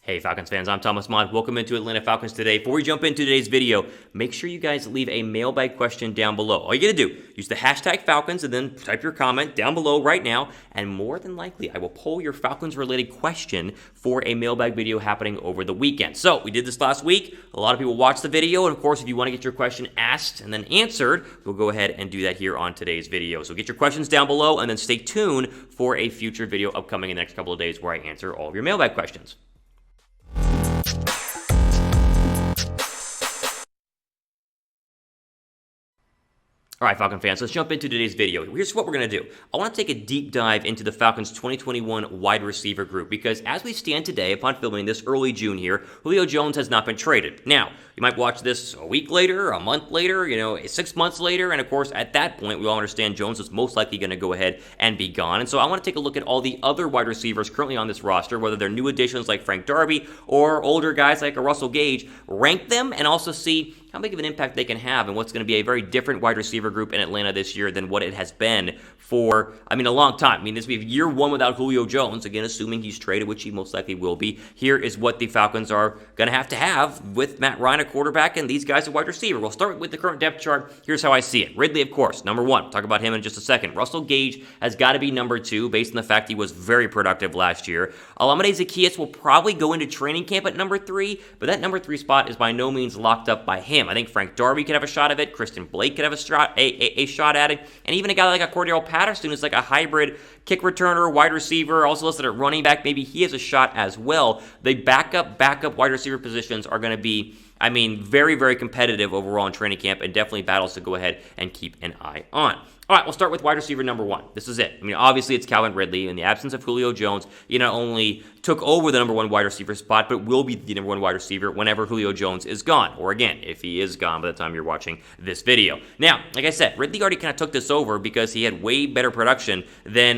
Hey Falcons fans, I'm Thomas Mott. Welcome into Atlanta Falcons Today. Before we jump into today's video, make sure you guys leave a mailbag question down below. All you gotta do, use the hashtag Falcons and then type your comment down below right now, and more than likely, I will poll your Falcons-related question for a mailbag video happening over the weekend. So, we did this last week. A lot of people watched the video, and of course, if you want to get your question asked and then answered, we'll go ahead and do that here on today's video. So get your questions down below, and then stay tuned for a future video upcoming in the next couple of days where I answer all of your mailbag questions. All right, Falcon fans, let's jump into today's video. Here's what we're going to do. I want to take a deep dive into the Falcons' 2021 wide receiver group because as we stand today, upon filming this early June here, Julio Jones has not been traded. Now, you might watch this a week later, a month later, 6 months later, and of course, at that point, we all understand Jones is most likely going to go ahead and be gone. And so I want to take a look at all the other wide receivers currently on this roster, whether they're new additions like Frank Darby or older guys like a Russell Gage, rank them and also see how big of an impact they can have and what's going to be a very different wide receiver group in Atlanta this year than what it has been for, a long time. This will be year one without Julio Jones, again, assuming he's traded, which he most likely will be. Here is what the Falcons are going to have with Matt Ryan at quarterback and these guys at wide receiver. We'll start with the current depth chart. Here's how I see it. Ridley, of course, number one. We'll talk about him in just a second. Russell Gage has got to be number two based on the fact he was very productive last year. Olamide Zaccheus will probably go into training camp at number three, but that number three spot is by no means locked up by him. I think Frank Darby could have a shot at it. Christian Blake could have a shot at it. And even a guy like a Cordell Patterson who's like a hybrid kick returner, wide receiver, also listed at running back. Maybe he has a shot as well. The backup wide receiver positions are going to be, very, very competitive overall in training camp and definitely battles to go ahead and keep an eye on. All right, we'll start with wide receiver number one. This is it. Obviously it's Calvin Ridley. In the absence of Julio Jones, he not only took over the number one wide receiver spot, but will be the number one wide receiver whenever Julio Jones is gone. Or again, if he is gone by the time you're watching this video. Now, like I said, Ridley already kind of took this over because he had way better production than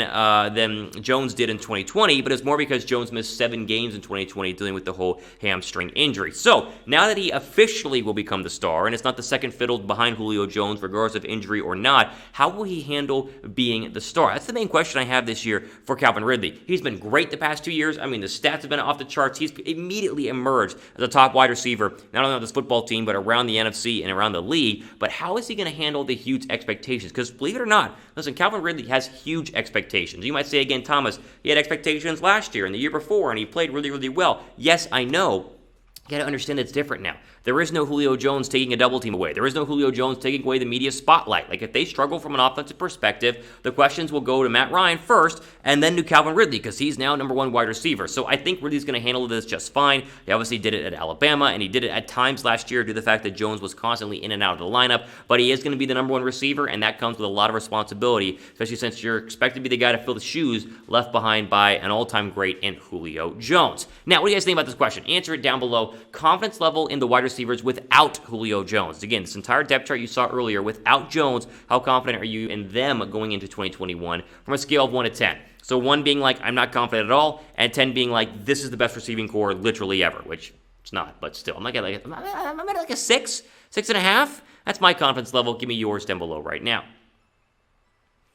Jones did in 2020, but it's more because Jones missed 7 games in 2020 dealing with the whole hamstring injury. So, now that he officially will become the star, and it's not the second fiddle behind Julio Jones, regardless of injury or not, how will he handle being the star? That's the main question I have this year for Calvin Ridley. He's been great the past 2 years. The stats have been off the charts. He's immediately emerged as a top wide receiver, not only on this football team, but around the NFC and around the league. But how is he going to handle the huge expectations? Because believe it or not, listen, Calvin Ridley has huge expectations. You might say again, Thomas, he had expectations last year and the year before, and he played really, really well. Yes, I know. You got to understand it's different now. There is no Julio Jones taking a double team away. There is no Julio Jones taking away the media spotlight. Like, if they struggle from an offensive perspective, the questions will go to Matt Ryan first and then to Calvin Ridley because he's now number one wide receiver. So I think Ridley's going to handle this just fine. He obviously did it at Alabama, and he did it at times last year due to the fact that Jones was constantly in and out of the lineup. But he is going to be the number one receiver, and that comes with a lot of responsibility, especially since you're expected to be the guy to fill the shoes left behind by an all-time great in Julio Jones. Now, what do you guys think about this question? Answer it down below. Confidence level in the wide receivers without Julio Jones. Again, this entire depth chart you saw earlier, without Jones, how confident are you in them going into 2021 from a scale of 1 to 10? So 1 being like, I'm not confident at all, and 10 being like, this is the best receiving core literally ever, which it's not, but still. I'm at like a 6, 6.5. That's my confidence level. Give me yours down below right now.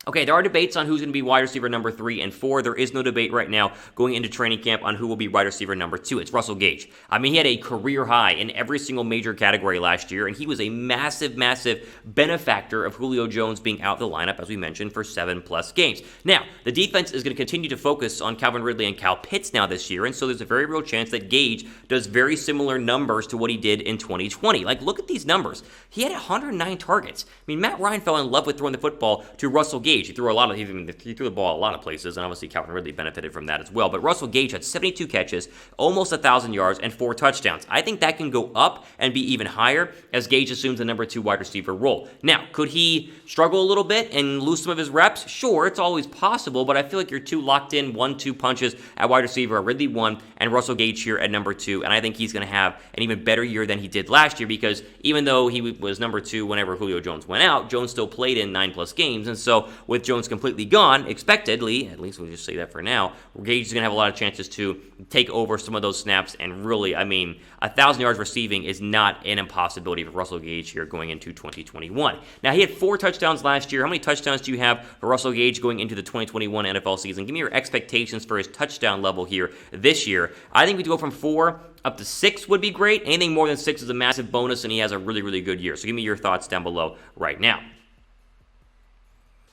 Okay, there are debates on who's going to be wide receiver number 3 and 4. There is no debate right now going into training camp on who will be wide receiver number 2. It's Russell Gage. He had a career high in every single major category last year, and he was a massive, massive benefactor of Julio Jones being out of the lineup, as we mentioned, for 7+ games. Now, the defense is going to continue to focus on Calvin Ridley and Kyle Pitts now this year, and so there's a very real chance that Gage does very similar numbers to what he did in 2020. Like, look at these numbers. He had 109 targets. Matt Ryan fell in love with throwing the football to Russell Gage. He threw the ball a lot of places, and obviously Calvin Ridley benefited from that as well. But Russell Gage had 72 catches, almost 1,000 yards, and 4 touchdowns. I think that can go up and be even higher as Gage assumes the number 2 wide receiver role. Now, could he struggle a little bit and lose some of his reps? Sure, it's always possible, but I feel like you're too locked in 1-2 punches at wide receiver, Ridley 1, and Russell Gage here at number 2, and I think he's going to have an even better year than he did last year because even though he was number 2 whenever Julio Jones went out, Jones still played in 9+ games, and so with Jones completely gone, expectedly, at least we'll just say that for now, Gage is going to have a lot of chances to take over some of those snaps. And really, I mean, 1,000 yards receiving is not an impossibility for Russell Gage here going into 2021. Now, he had 4 touchdowns last year. How many touchdowns do you have for Russell Gage going into the 2021 NFL season? Give me your expectations for his touchdown level here this year. I think we go from 4 up to 6 would be great. Anything more than 6 is a massive bonus, and he has a really, really good year. So give me your thoughts down below right now.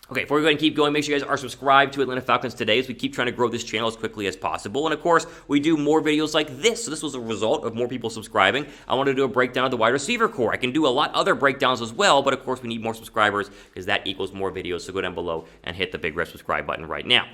Okay, before we go ahead and keep going, make sure you guys are subscribed to Atlanta Falcons Today as we keep trying to grow this channel as quickly as possible. And of course, we do more videos like this. So this was a result of more people subscribing. I want to do a breakdown of the wide receiver core. I can do a lot other breakdowns as well, but of course, we need more subscribers because that equals more videos. So go down below and hit the big red subscribe button right now.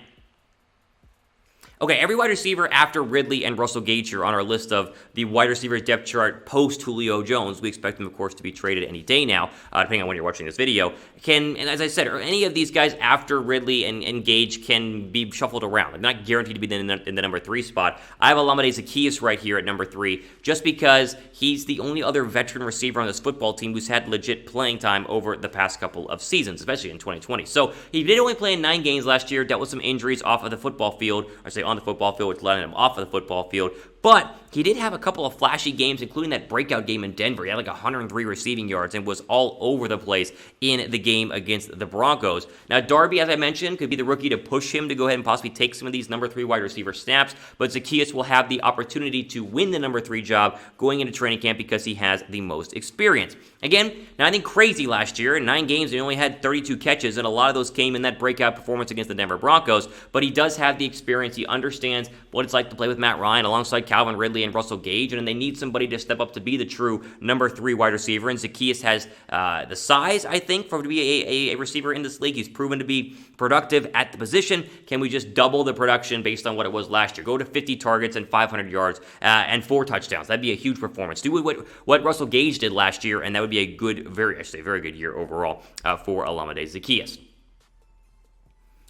Okay, every wide receiver after Ridley and Russell Gage are on our list of the wide receivers depth chart post Julio Jones. We expect them, of course, to be traded any day now, depending on when you're watching this video. And as I said, any of these guys after Ridley and Gage can be shuffled around. I'm not guaranteed to be in the number 3 spot. I have Olamide Zaccheus right here at number 3, just because he's the only other veteran receiver on this football team who's had legit playing time over the past couple of seasons, especially in 2020. So he did only play in 9 games last year, dealt with some injuries off of the football field, or say on the football field, which led him off of the football field. But he did have a couple of flashy games, including that breakout game in Denver. He had like 103 receiving yards and was all over the place in the game against the Broncos. Now, Darby, as I mentioned, could be the rookie to push him to go ahead and possibly take some of these number 3 wide receiver snaps, but Zaccheaus will have the opportunity to win the number 3 job going into training camp because he has the most experience. Again, nothing crazy last year. In 9 games, he only had 32 catches, and a lot of those came in that breakout performance against the Denver Broncos, but he does have the experience. He understands what it's like to play with Matt Ryan alongside Calvin Ridley and Russell Gage, and they need somebody to step up to be the true number 3 wide receiver, and Zaccheaus has the size, I think, for to be a receiver in this league. He's proven to be productive at the position. Can we just double the production based on what it was last year? Go to 50 targets and 500 yards and 4 touchdowns. That'd be a huge performance. Do what Russell Gage did last year, and that would be a good, very good year overall for Olamide Zaccheus.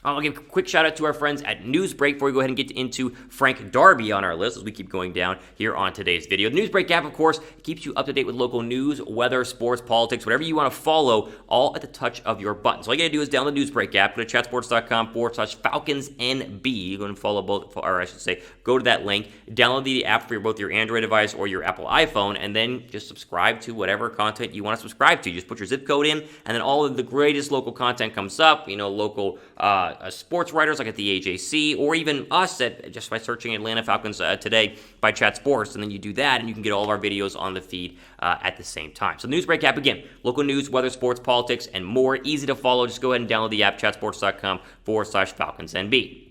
I'll give a quick shout out to our friends at Newsbreak before we go ahead and get into Frank Darby on our list as we keep going down here on today's video. The Newsbreak app, of course, keeps you up to date with local news, weather, sports, politics, whatever you want to follow, all at the touch of your button. So all you got to do is download the Newsbreak app, go to chatsports.com/FalconsNB. Go and follow both, or I should say, go to that link, download the app for both your Android device or your Apple iPhone, and then just subscribe to whatever content you want to subscribe to. Just put your zip code in, and then all of the greatest local content comes up, local sports writers like at the AJC, or even us just by searching Atlanta Falcons Today by Chat Sports, and then you do that, and you can get all of our videos on the feed at the same time. So the Newsbreak app, again, local news, weather, sports, politics, and more. Easy to follow. Just go ahead and download the app, chatsports.com/FalconsNB.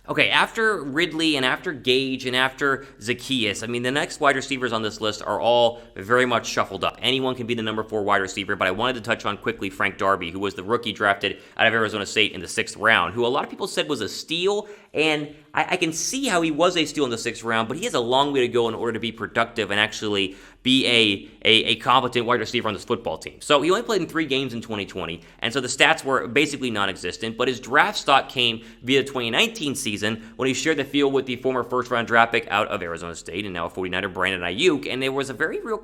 Okay, after Ridley and after Gage and after Zaccheaus, I mean, the next wide receivers on this list are all very much shuffled up. Anyone can be the number 4 wide receiver, but I wanted to touch on quickly Frank Darby, who was the rookie drafted out of Arizona State in the 6th round, who a lot of people said was a steal, and I can see how he was a steal in the 6th round, but he has a long way to go in order to be productive and actually be a competent wide receiver on this football team. So he only played in 3 games in 2020, and so the stats were basically non-existent, but his draft stock came via the 2019 season when he shared the field with the former first-round draft pick out of Arizona State and now a 49er, Brandon Aiyuk, and there was a very real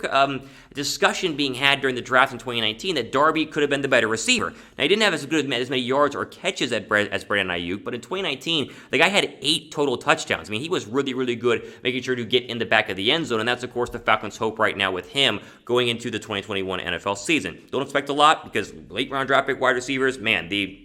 discussion being had during the draft in 2019 that Darby could have been the better receiver. Now, he didn't have as many yards or catches as Brandon Aiyuk, but in 2019, the guy had 8 total touchdowns. I mean, he was really, really good making sure to get in the back of the end zone, and that's, of course, the Falcons' hope right now with him going into the 2021 NFL season. Don't expect a lot because late-round draft pick wide receivers, man, the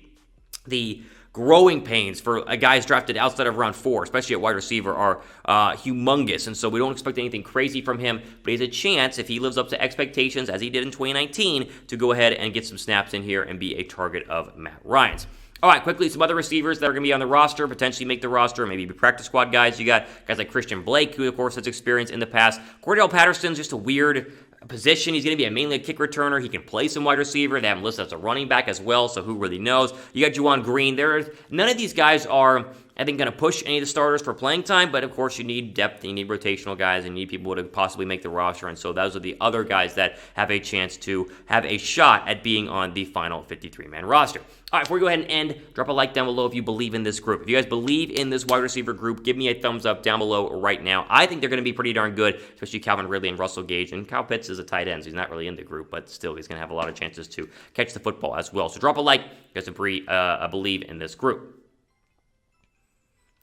growing pains for guys drafted outside of round 4, especially at wide receiver, are humongous, and so we don't expect anything crazy from him, but he has a chance, if he lives up to expectations, as he did in 2019, to go ahead and get some snaps in here and be a target of Matt Ryan's. All right, quickly, some other receivers that are going to be on the roster, potentially make the roster, maybe be practice squad guys. You got guys like Christian Blake, who, of course, has experience in the past. Cordell Patterson's just a weird position. He's going to be mainly a kick returner. He can play some wide receiver. They have him listed as a running back as well, so who really knows? You got Juwan Green. None of these guys are I think, going to push any of the starters for playing time, but of course you need depth, you need rotational guys, and you need people to possibly make the roster, and so those are the other guys that have a chance to have a shot at being on the final 53-man roster. All right, before we go ahead and end, drop a like down below if you believe in this group. If you guys believe in this wide receiver group, give me a thumbs up down below right now. I think they're going to be pretty darn good, especially Calvin Ridley and Russell Gage. And Kyle Pitts is a tight end, so he's not really in the group, but still, he's going to have a lot of chances to catch the football as well. So drop a like if you guys believe in this group.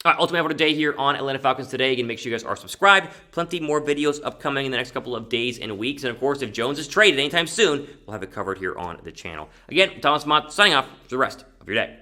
All right, ultimate for today here on Atlanta Falcons Today. Again, make sure you guys are subscribed. Plenty more videos upcoming in the next couple of days and weeks. And of course, if Jones is traded anytime soon, we'll have it covered here on the channel. Again, Thomas Mott signing off for the rest of your day.